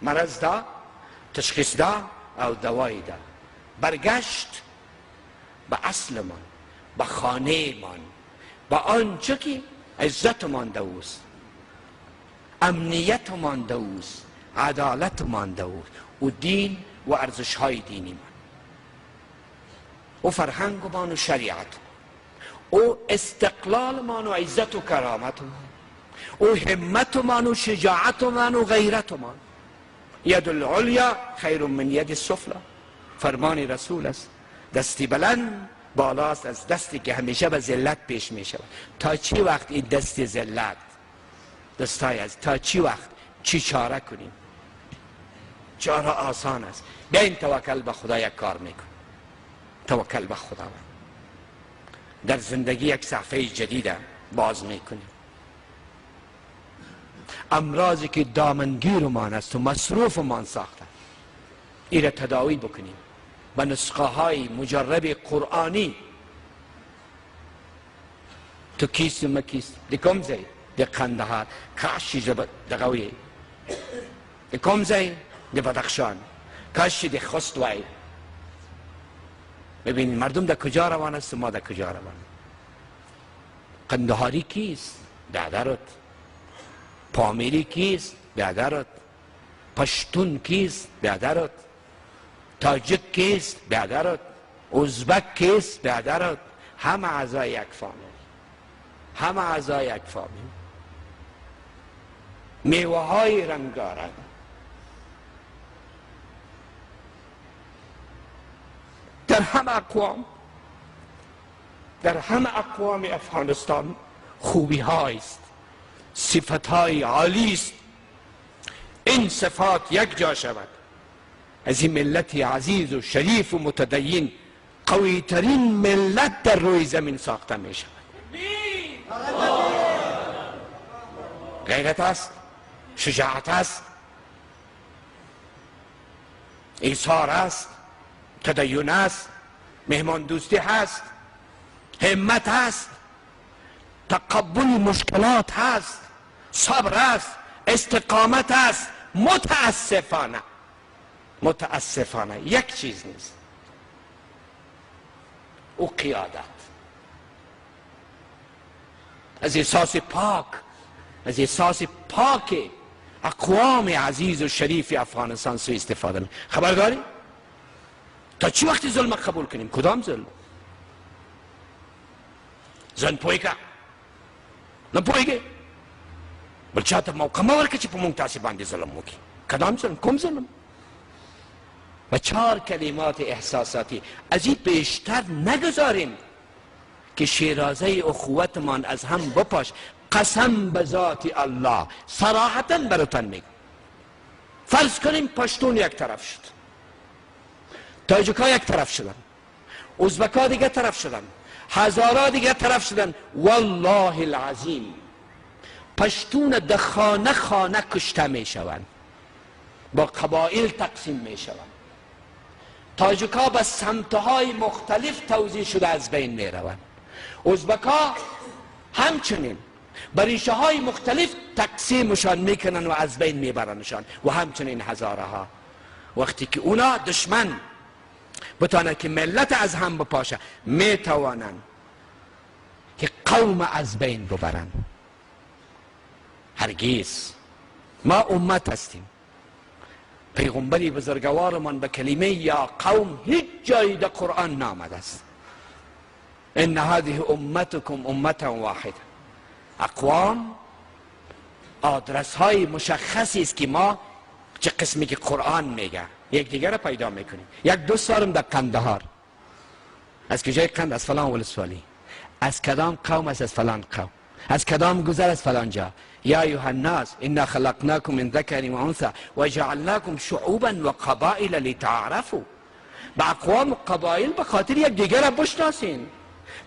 مرض دا، تشخیص دا او دوای دا. برگشت به اصلمان، به خانه من، به آنچه که عزت مانده اوست، امنیت مانده اوست، عدالت مانده اوست، و دین و ارزش های دینی من، و فرهنگ من و شریعت، و استقلال من و عزت و کرامت من، و همت من و شجاعت من و غیرت من. ید العلیا خیر من ید السفلی، فرمان رسول است. دستی بلند بالاست از دستی که همیشه به ذلت پیش می شود. تا چی وقت این دست ذلت دستای است؟ تا چی وقت؟ چی چاره کنیم؟ چاره آسان است. بیاین توکل به خدا یک کار میکن. توکل به خدا در زندگی یک صفحه جدید باز میکنیم. امراضی که دامنگیرمان است و مصروفمان ساخته، این را تداوی بکنیم با نسخه های مجرب قرآنی. تو کیست و مکیست؟ دی کم زی؟ دی قندهار. کاشی دقوی دی کم زی؟ دی بدخشان. کاشی دی خستوی. ببین مردم در کجا روان است و ما در کجا روان. قندهاری کیست؟ برادرت. پامیری کیست؟ برادرت. پشتون کیست؟ برادرت. تاجک کیست؟ برادرت. ازبک کیست؟ برادرت. همه اعضای یک فامیل، همه اعضای یک فامیل. میوه های رنگارنگ، در همه اقوام، در همه اقوام افغانستان خوبی هایست، صفت های عالی است. این صفات یک جا شود، از این ملت عزیز و شریف و متدین قوی ترین ملت در روی زمین ساخته می شود. غیرت است، شجاعت است، ایثار است، تدین است، مهمان دوستی هست، همت هست، تقبل مشکلات هست، صبر است، استقامت است. متاسفانه یک چیز نیست، او قیادت. از احساس پاک، از احساس پاک اقوام عزیز و شریف افغانستان سوء استفاده می. خبرداری؟ تا چی وقتی ظلم قبول کنیم؟ کدام ظلم؟ زن پویگه نه پویگه بل چاته موقع مورکه چی پا مونگ تاسی باندی ظلم موکی. کدام ظلم؟ کم ظلم؟ و 4 کلمات احساساتی از این بیشتر نگذاریم که شیرازه اخوتمان از هم بپاش. قسم به ذات الله صراحتا براتان میگم، فرض کنیم پشتون یک طرف شد، تاجکا یک طرف شدن، ازبکا دیگه طرف شدن، هزارا دیگه طرف شدن. والله العظیم پشتون در خانه خانه کشته می شوند، با قبایل تقسیم می شوند. تاجکا به سمتهای مختلف توزیع شده از بین می روند. ازبکا همچنین به ریشه های مختلف تقسیمشان میکنن و از بین میبرنشان، و همچنین هزاره ها. وقتی که اونا دشمن بتانه که ملت از هم بپاشه، میتوانن که قوم از بین ببرن. هرگز. ما امت هستیم. پیغمبری بزرگوارمان به کلمه یا قوم هیچ جایی در قرآن نامده است. ان هذه امتکم امتا واحده. اقوام آدرس های مشخصی است که ما چه قسمی که قرآن میگه یک دیگر را پیدا میکنیم. یک دوست دارم در قندهار. از کجای قند؟ از فلان ولسوالی. از کدام قوم است؟ از فلان قوم. از کدام گذر؟ از فلان جا. یا ایها الناس انا خلقناکم من ذکر و انثى وجعلناکم شعوبا و قبائل لتعارفوا. به اقوام و قبایل به خاطر یک دیگر را بشناسین،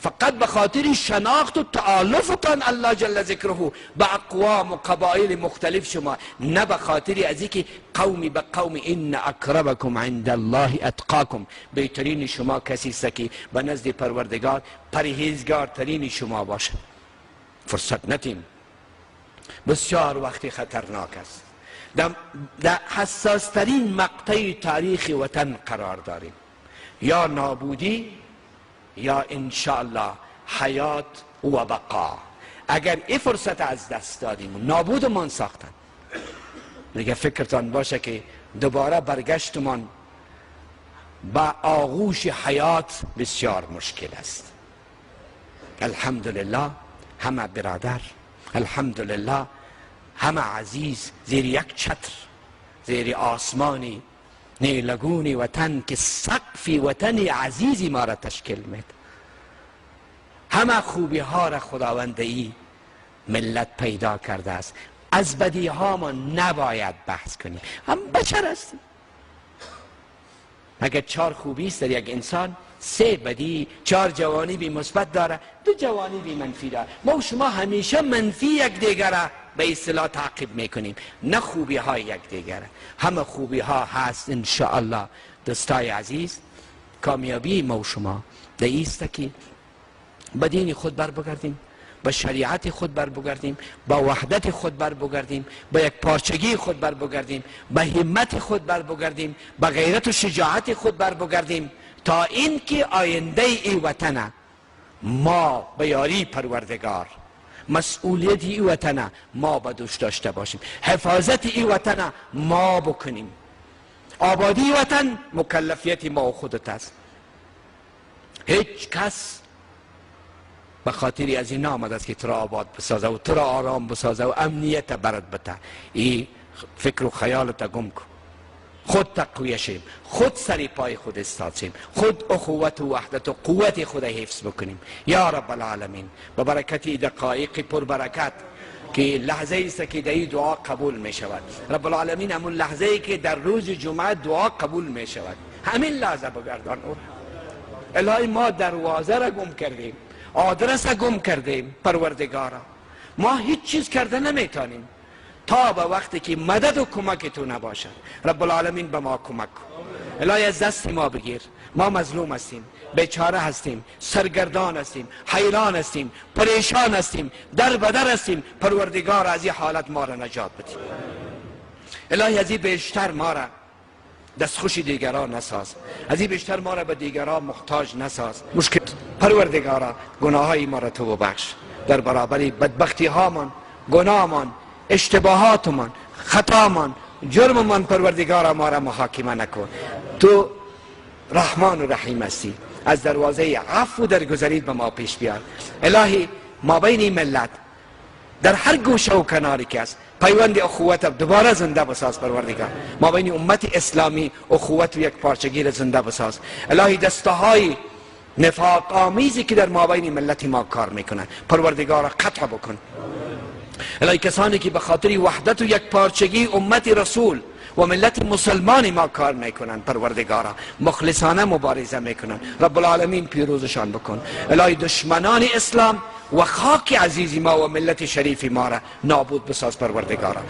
فقط به خاطر شناخت و تآلفتان الله جل ذکره به اقوام و قبایل مختلف شما، نه به خاطر از اینکه قومی به قوم. ان اکرمکم عند الله اتقاکم. بهترین شما کسی است که به نزد پروردگار پرهیزگارترین شما باشد. فرصت ندیم. بسیار وقتی خطرناک است. در حساس ترین مقطع تاریخ وطن قرار داریم، یا نابودی یا انشاءالله حیات و بقا. اگر این فرصت از دست دادیم نابودمان ساختن، دیگه فکرتان باشه که دوباره برگشتمان با آغوش حیات بسیار مشکل است. الحمدلله همه برادر، الحمدلله همه عزیز زیر یک چتر، زیر آسمانی نیلگون وطن که سقف وطن عزیزی ما را تشکیل میده. همه خوبی ها را خداوند ای ملت پیدا کرده است. از بدی ها ما نباید بحث کنیم، هم بشر هستیم. اگر 4 خوبی است در یک انسان، 3 بدی، 4 جوانبی مثبت داره، 2 جوانبی منفی داره. ما و شما همیشه منفی یک دیگر را به اصطلاح تعقیب میکنیم، نه خوبی های یک دیگر. همه خوبی ها هست انشاءالله. دوستای عزیز، کامیابی ما و شما در ایست که به دین خود بر بگردیم، به شریعت خود بر بگردیم، با وحدت خود بر بگردیم، با یک پارچگی خود بر بگردیم، به همت خود بر بگردیم، به غیرت و شجاعت خود بر بگردیم، تا این که آینده ای وطن ما به یاری پروردگار، مسئولیت ای وطن ما به دوش داشته باشیم، حفاظت ای وطن ما بکنیم. آبادی وطن مکلفیت ما و خودت است. هیچ کس به خاطری از این آمد است که تو را آباد بسازه و تو را آرام بسازه و امنیت برات بده. این فکر و خیالت گم کن. خود تقویه شیم، خود سری پای خود استاد، خود اخوت و وحدت و قوت خود حفظ بکنیم. یا رب العالمین، به برکت دقایق پربرکت که لحظه است که در دعا قبول می شود. رب العالمین همون لحظه ای که در روز جمعه دعا قبول می شود، همین لحظه بگردان. الهی ما دروازه را گم کردیم، آدرس را گم کردیم. پروردگارا ما هیچ چیز کرده نمیتونیم تا به وقتی که مدد و کمک تو نباشد. رب العالمین به ما کمک کن. الهی از دست ما بگیر. ما مظلوم هستیم، بیچاره هستیم، سرگردان هستیم، حیران هستیم، پریشان هستیم، در بدر هستیم. پروردگار از این حالت ما را نجات بده. الهی از این بیشتر ما را دستخوش دیگران نساز، از این بیشتر ما را به دیگران محتاج نساز. مشکل پروردگارا گناه های ما را تو ببخش. در برابر بدبختی هامان، گناهمان، اشتباهاتمان، خطامان، جرممان پروردگارا ما را محاکمه نکن. تو رحمان و رحیم هستی، از دروازه عفو درگذرید به ما پیش بیار. الهی ما بین ملت در هر گوشه و کناری که است پیوند اخوت دوباره زنده بساز. پروردگار ما بین امت اسلامی اخوت و یک پارچگی را زنده بساز. الهی دستهای نفاق آمیزی که در ما بین ملت ما کار میکنن پروردگار قطع بکن. الهی کسانی که به خاطر وحدت و یک پارچگی امت رسول و ملت مسلمان ما کار میکنن پروردگارا مخلصانه مبارزه میکنن، رب العالمین پیروزشان بکن. الهی دشمنان اسلام و خاک عزیز ما و ملت شریف ما را نابود بساز پروردگارا.